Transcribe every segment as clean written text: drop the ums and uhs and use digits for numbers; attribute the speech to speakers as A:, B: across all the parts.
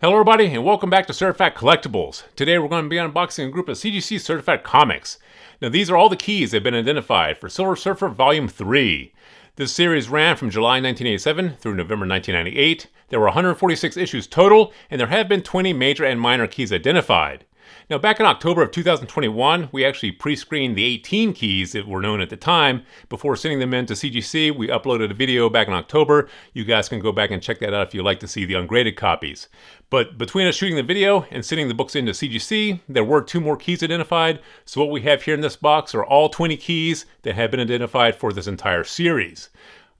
A: Hello everybody and welcome back to Certified Collectibles. Today we're going to be unboxing a group of CGC certified comics. Now these are all the keys that have been identified for Silver Surfer Volume 3. This series ran from July 1987 through November 1998. There were 146 issues total and there have been 20 major and minor keys identified. Now back in October of 2021, we actually pre-screened the 18 keys that were known at the time. Before sending them in to CGC, we uploaded a video back in October. You guys can go back and check that out if you'd like to see the ungraded copies. But between us shooting the video and sending the books into CGC, there were 2 more keys identified. So what we have here in this box are all 20 keys that have been identified for this entire series.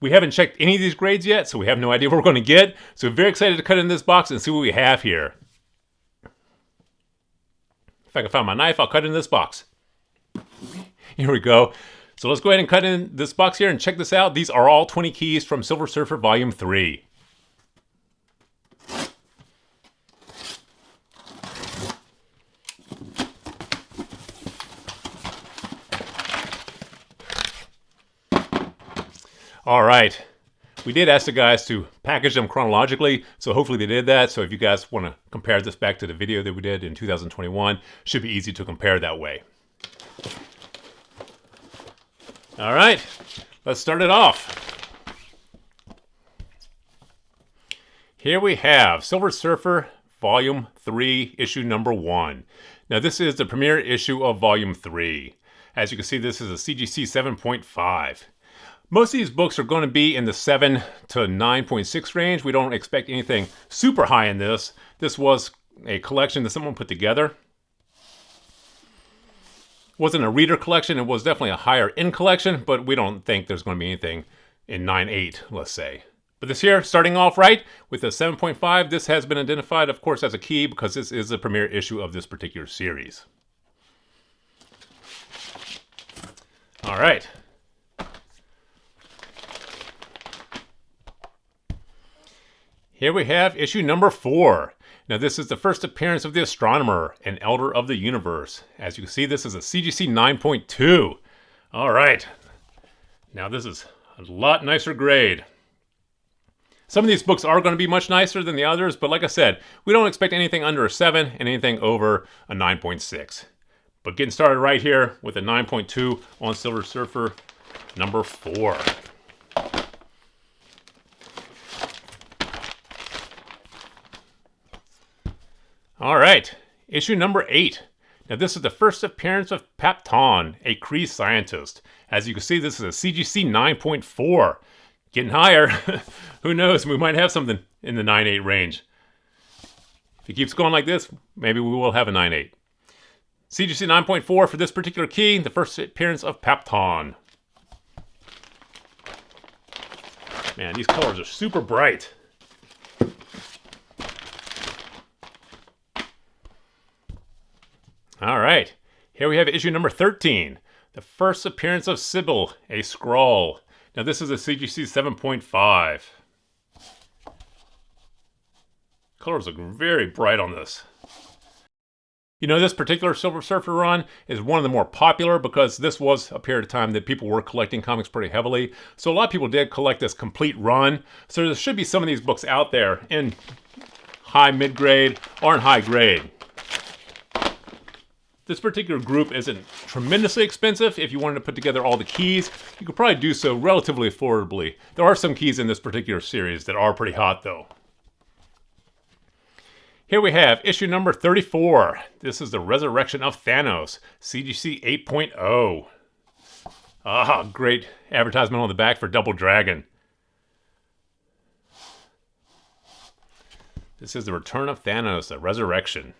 A: We haven't checked any of these grades yet, so we have no idea what we're going to get. So very excited to cut in this box and see what we have here. If I can find my knife, I'll cut in this box. Here we go. So let's go ahead and cut in this box here and check this out. These are all 20 keys from Silver Surfer Volume 3. All right. We did ask the guys to package them chronologically, so hopefully they did that. So if you guys want to compare this back to the video that we did in 2021, should be easy to compare that way. All right, let's start it off. Here we have Silver Surfer Volume 3, issue number 1. Now this is the premiere issue of Volume 3. As you can see, this is a CGC 7.5. Most of these books are going to be in the 7 to 9.6 range. We don't expect anything super high in this. This was a collection that someone put together. It wasn't a reader collection. It was definitely a higher end collection, but we don't think there's going to be anything in 9.8, let's say. But this here, starting off right with a 7.5, this has been identified, of course, as a key because this is the premiere issue of this particular series. All right. Here we have issue number 4. Now this is the first appearance of the Astronomer, an Elder of the Universe. As you can see, this is a CGC 9.2. All right. Now this is a lot nicer grade. Some of these books are going to be much nicer than the others, but like I said, we don't expect anything under a 7 and anything over a 9.6. But getting started right here with a 9.2 on Silver Surfer number 4. All right, issue number 8. Now this is the first appearance of Papton, a Kree scientist. As you can see, this is a CGC 9.4. Getting higher. Who knows, we might have something in the 9.8 range. If it keeps going like this, maybe we will have a 9.8. CGC 9.4 for this particular key, the first appearance of Papton. Man, these colors are super bright. All right, here we have issue number 13, the first appearance of Sybil, a Skrull. Now this is a CGC 7.5. Colors look very bright on this. You know, this particular Silver Surfer run is one of the more popular because this was a period of time that people were collecting comics pretty heavily. So a lot of people did collect this complete run. So there should be some of these books out there in high mid-grade or in high grade. This particular group isn't tremendously expensive. If you wanted to put together all the keys, you could probably do so relatively affordably. There are some keys in this particular series that are pretty hot though. Here we have issue number 34. This is the Resurrection of Thanos, CGC 8.0. Ah, great advertisement on the back for Double Dragon. This is the Return of Thanos, the Resurrection.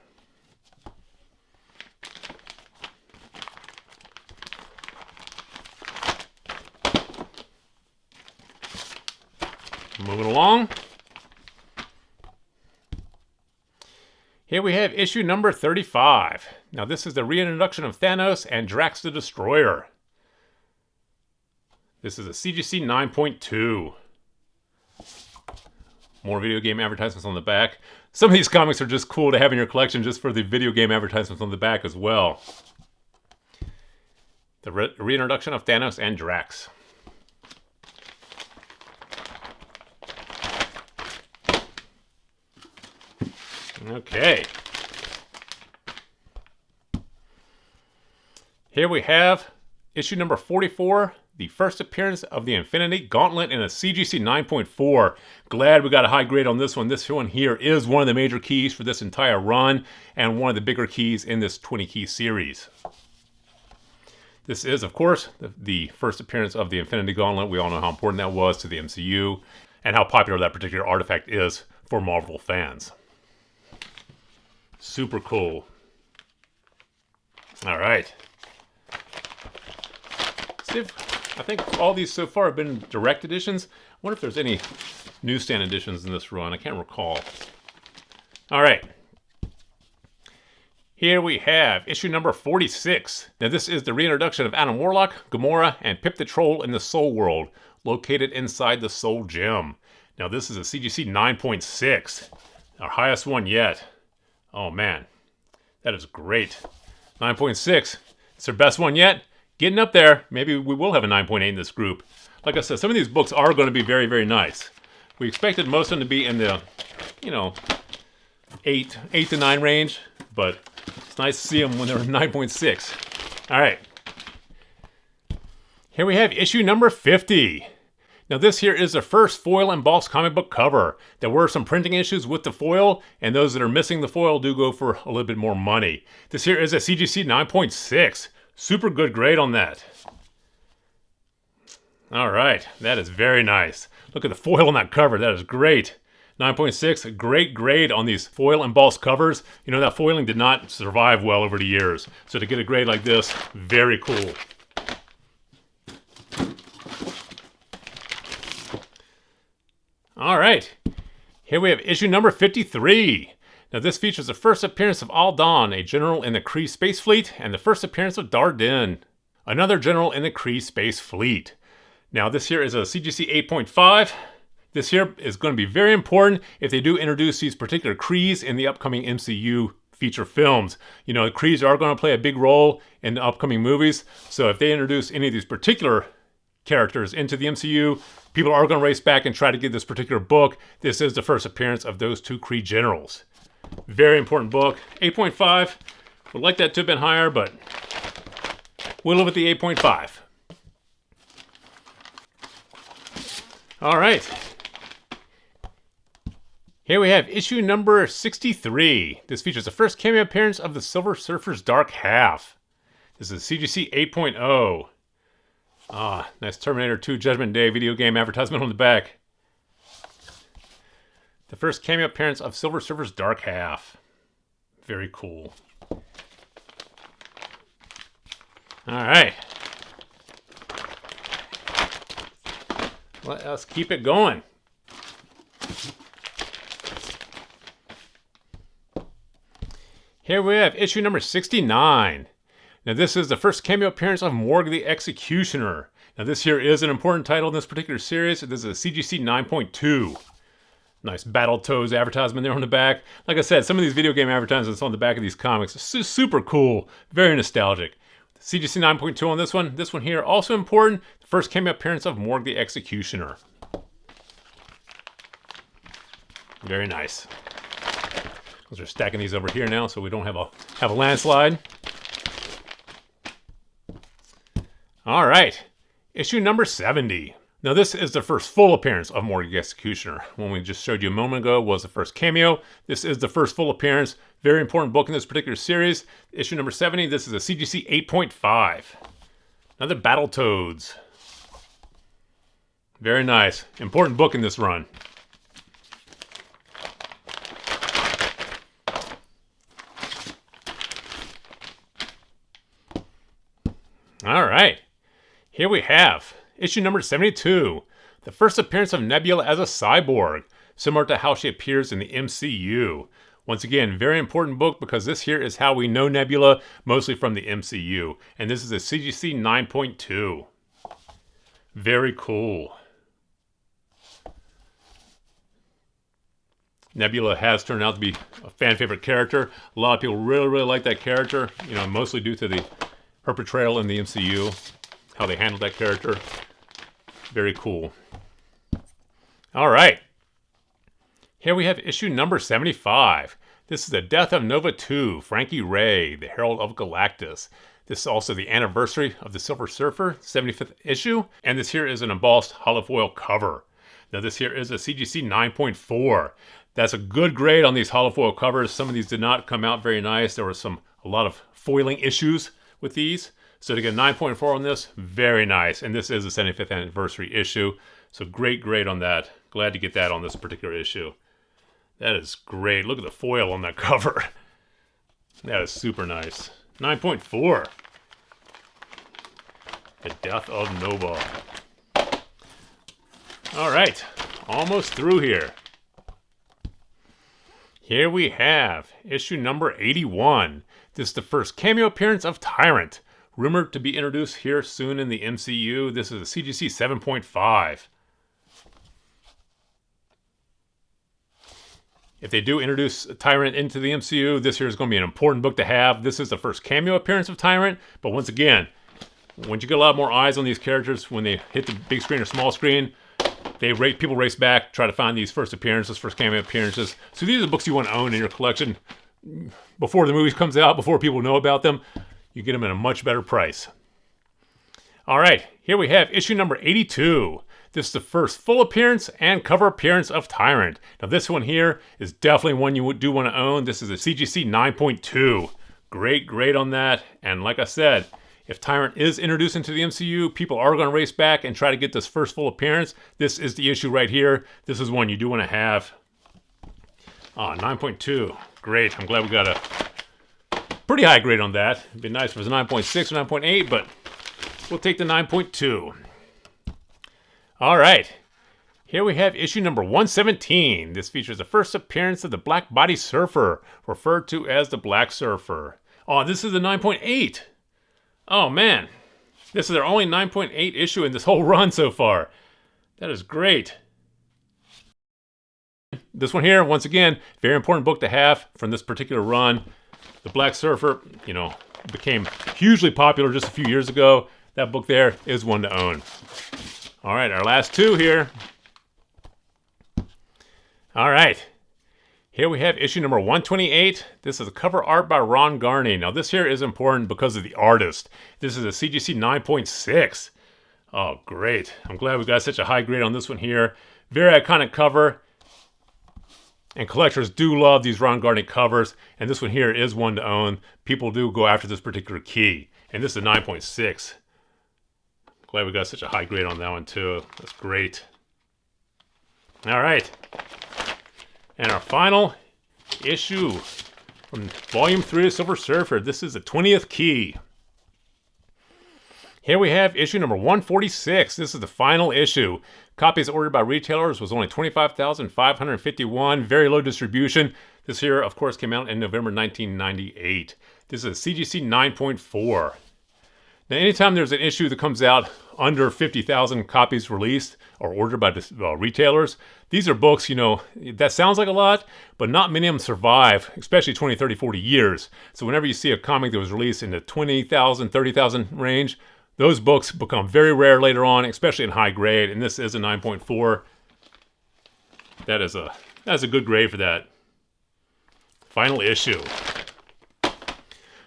A: Moving along. Here we have issue number 35. Now this is the reintroduction of Thanos and Drax the Destroyer. This is a CGC 9.2. More video game advertisements on the back. Some of these comics are just cool to have in your collection just for the video game advertisements on the back as well. The reintroduction of Thanos and Drax. Okay. Here we have issue number 44, the first appearance of the Infinity Gauntlet in a CGC 9.4. Glad we got a high grade on this one. This one here is one of the major keys for this entire run and one of the bigger keys in this 20 key series. This is, of course, the first appearance of the Infinity Gauntlet. We all know how important that was to the MCU and how popular that particular artifact is for Marvel fans. Super cool. All right. See if, I think all these so far have been direct editions. I wonder if there's any newsstand editions in this run. I can't recall. All right. Here we have issue number 46. Now this is the reintroduction of Adam Warlock, Gamora, and Pip the Troll in the Soul World, located inside the Soul Gem. Now this is a CGC 9.6, our highest one yet. Oh man, that is great. 9.6, it's their best one yet. Getting up there. Maybe we will have a 9.8 in this group. Like I said, some of these books are going to be very, very nice. We expected most of them to be in the, 8 to 9 range, but it's nice to see them when they're 9.6. All right. Here we have issue number 50. Now this here is the first foil embossed comic book cover. There were some printing issues with the foil, and those that are missing the foil do go for a little bit more money. This here is a CGC 9.6. Super good grade on that. All right, that is very nice. Look at the foil on that cover. That is great. 9.6, great grade on these foil embossed covers. You know, that foiling did not survive well over the years. So to get a grade like this, very cool. All right, here we have issue number 53. Now this features the first appearance of Aldan, a general in the Kree Space Fleet, and the first appearance of Darden, another general in the Kree Space Fleet. Now this here is a CGC 8.5. This here is going to be very important if they do introduce these particular Krees in the upcoming MCU feature films. You know, the Krees are going to play a big role in the upcoming movies, so if they introduce any of these particular characters into the MCU, people are going to race back and try to get this particular book. This is the first appearance of those two Kree generals. Very important book. 8.5. Would like that to have been higher, but we'll live with the 8.5. All right. Here we have issue number 63. This features the first cameo appearance of the Silver Surfer's Dark Half. This is CGC 8.0. Ah, nice Terminator 2 Judgment Day video game advertisement on the back. The first cameo appearance of Silver Surfer's Dark Half. Very cool. All right. Let us keep it going. Here we have issue number 69. Now this is the first cameo appearance of Morg the Executioner. Now this here is an important title in this particular series. This is a CGC 9.2. Nice Battletoads advertisement there on the back. Like I said, some of these video game advertisements on the back of these comics are super cool. Very nostalgic. CGC 9.2 on this one. This one here, also important. The first cameo appearance of Morg the Executioner. Very nice. We're stacking these over here now so we don't have a landslide. All right. Issue number 70. Now this is the first full appearance of Morg the Executioner. One we just showed you a moment ago was the first cameo. This is the first full appearance. Very important book in this particular series. Issue number 70, this is a CGC 8.5. Another Battletoads. Very nice. Important book in this run. All right. Here we have issue number 72, the first appearance of Nebula as a cyborg, similar to how she appears in the MCU. Once again, very important book because this here is how we know Nebula, mostly from the MCU. And this is a CGC 9.2. Very cool. Nebula has turned out to be a fan favorite character. A lot of people really, really like that character, you know, mostly due to her portrayal in the MCU, how they handled that character. Very cool. All right. Here we have issue number 75. This is the Death of Nova 2, Frankie Ray, the Herald of Galactus. This is also the anniversary of the Silver Surfer, 75th issue, and this here is an embossed hollow foil cover. Now this here is a CGC 9.4. That's a good grade on these hollow foil covers. Some of these did not come out very nice. There was a lot of foiling issues with these. So to get a 9.4 on this, very nice. And this is a 75th anniversary issue. So great grade on that. Glad to get that on this particular issue. That is great. Look at the foil on that cover. That is super nice. 9.4. The Death of Nova. All right, almost through here. Here we have issue number 81. This is the first cameo appearance of Tyrant, rumored to be introduced here soon in the MCU. This is a CGC 7.5. If they do introduce Tyrant into the MCU, this here is going to be an important book to have. This is the first cameo appearance of Tyrant, but once again, once you get a lot more eyes on these characters, when they hit the big screen or small screen, people race back, try to find these first appearances, first cameo appearances. So these are the books you want to own in your collection before the movies comes out, before people know about them. You get them at a much better price. All right, here we have issue number 82. This is the first full appearance and cover appearance of Tyrant. Now this one here is definitely one you do want to own. This is a CGC 9.2. Great grade on that. And like I said, if Tyrant is introduced into the MCU, people are going to race back and try to get this first full appearance. This is the issue right here. This is one you do want to have. 9.2. Great. I'm glad we got a pretty high grade on that. It'd be nice if it was 9.6 or 9.8, but we'll take the 9.2. All right. Here we have issue number 117. This features the first appearance of the Black Body Surfer, referred to as the Black Surfer. Oh, this is the 9.8. Oh, man. This is their only 9.8 issue in this whole run so far. That is great. This one here, once again, very important book to have from this particular run. The Black Surfer, became hugely popular just a few years ago. That book there is one to own. All right, our last two here. All right. Here we have issue number 128. This is a cover art by Ron Garney. Now this here is important because of the artist. This is a CGC 9.6. Oh, great. I'm glad we got such a high grade on this one here. Very iconic cover. And collectors do love these Ron Garney covers. And this one here is one to own. People do go after this particular key. And this is a 9.6. Glad we got such a high grade on that one too. That's great. All right. And our final issue from Volume 3 of Silver Surfer. This is the 20th key. Here we have issue number 146. This is the final issue. Copies ordered by retailers was only 25,551. Very low distribution. This here, of course, came out in November 1998. This is a CGC 9.4. Now, anytime there's an issue that comes out under 50,000 copies released or ordered by retailers, these are books, that sounds like a lot, but not many of them survive, especially 20, 30, 40 years. So whenever you see a comic that was released in the 20,000, 30,000 range, those books become very rare later on, especially in high grade, and this is a 9.4. That's a good grade for that. Final issue.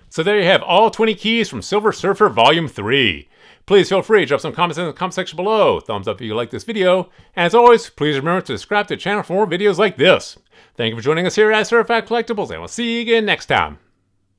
A: So there you have all 20 keys from Silver Surfer Volume 3. Please feel free to drop some comments in the comment section below. Thumbs up if you like this video. And as always, please remember to subscribe to the channel for more videos like this. Thank you for joining us here at Certified Collectibles, and we'll see you again next time.